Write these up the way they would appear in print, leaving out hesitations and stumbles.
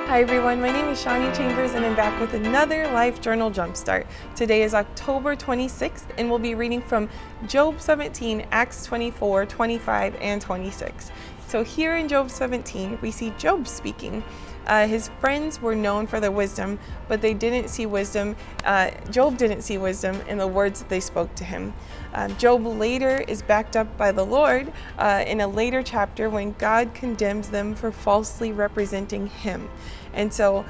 Hi everyone, my name is Shawnee Chambers and I'm back with another Life Journal Jumpstart. Today is October 26th and we'll be reading from Job 17, Acts 24, 25, and 26. So here in Job 17, we see Job speaking. His friends were known for their wisdom, but they didn't see wisdom. Job didn't see wisdom in the words that they spoke to him. Job later is backed up by the Lord in a later chapter when God condemns them for falsely representing him. And so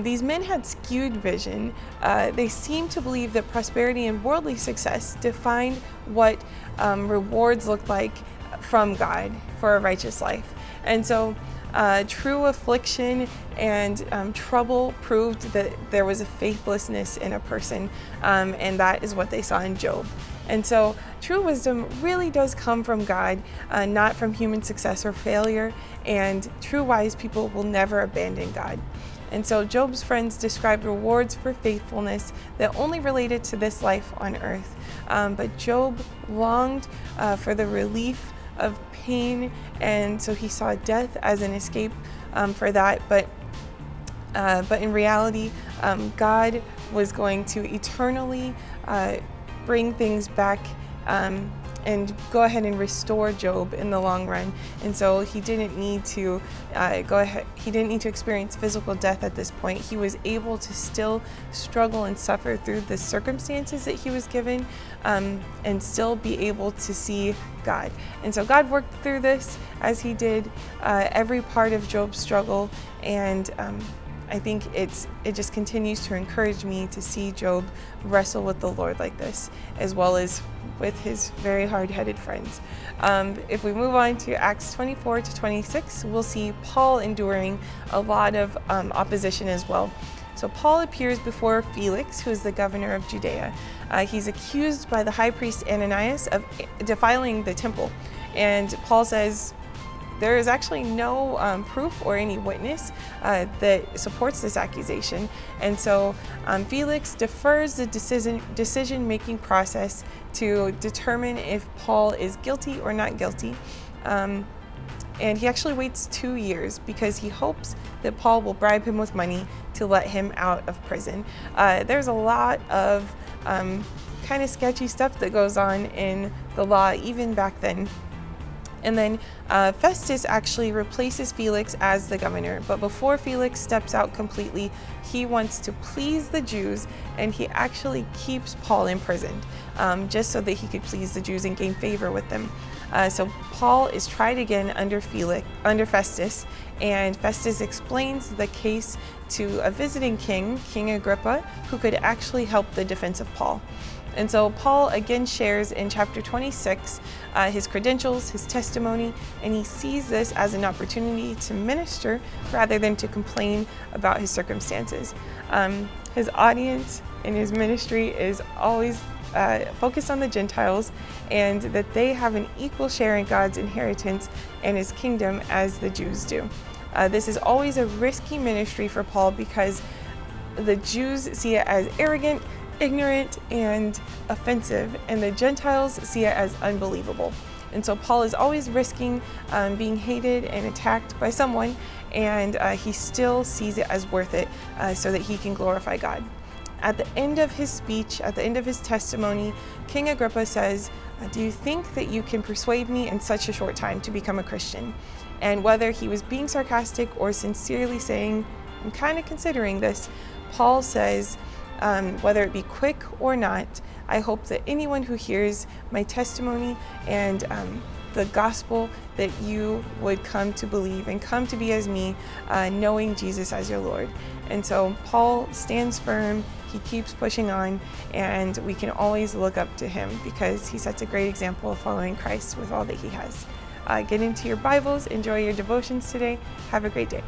these men had skewed vision. They seemed to believe that prosperity and worldly success defined what rewards looked like from God for a righteous life. And so true affliction and trouble proved that there was a faithlessness in a person, and that is what they saw in Job. And so true wisdom really does come from God, not from human success or failure, and true wise people will never abandon God. And so Job's friends described rewards for faithfulness that only related to this life on earth. But Job longed for the relief of pain, and so he saw death as an escape for that. But in reality, God was going to eternally bring things back and go ahead and restore Job in the long run. And so he didn't need to he didn't need to experience physical death at this point. He was able to still struggle and suffer through the circumstances that he was given, and still be able to see God. And so God worked through this as he did every part of Job's struggle, and I think it just continues to encourage me to see Job wrestle with the Lord like this, as well as with his very hard-headed friends. If we move on to Acts 24 to 26, we'll see Paul enduring a lot of opposition as well. So Paul appears before Felix, who is the governor of Judea. He's accused by the high priest Ananias of defiling the temple. And Paul says, there is actually no proof or any witness that supports this accusation. And so Felix defers the decision-making process to determine if Paul is guilty or not guilty. And he actually waits 2 years because he hopes that Paul will bribe him with money to let him out of prison. There's a lot of kind of sketchy stuff that goes on in the law even back then. And then Festus actually replaces Felix as the governor. But before Felix steps out completely, he wants to please the Jews, and he actually keeps Paul imprisoned just so that he could please the Jews and gain favor with them. So Paul is tried again under Festus, and Festus explains the case to a visiting king, King Agrippa, who could actually help the defense of Paul. And so Paul again shares in chapter 26 his credentials, his testimony, and he sees this as an opportunity to minister rather than to complain about his circumstances. His audience in his ministry is always focused on the Gentiles, and that they have an equal share in God's inheritance and his kingdom as the Jews do. This is always a risky ministry for Paul because the Jews see it as arrogant, ignorant, and offensive, and the Gentiles see it as unbelievable. And so Paul is always risking being hated and attacked by someone, and he still sees it as worth it so that he can glorify God. At the end of his speech, at the end of his testimony, King Agrippa says, "Do you think that you can persuade me in such a short time to become a Christian?" And whether he was being sarcastic or sincerely saying, "I'm kind of considering this," Paul says, whether it be quick or not, I hope that anyone who hears my testimony and the gospel, that you would come to believe and come to be as me, knowing Jesus as your Lord. And so Paul stands firm, he keeps pushing on, and we can always look up to him because he sets a great example of following Christ with all that he has. Get into your Bibles, enjoy your devotions today. Have a great day.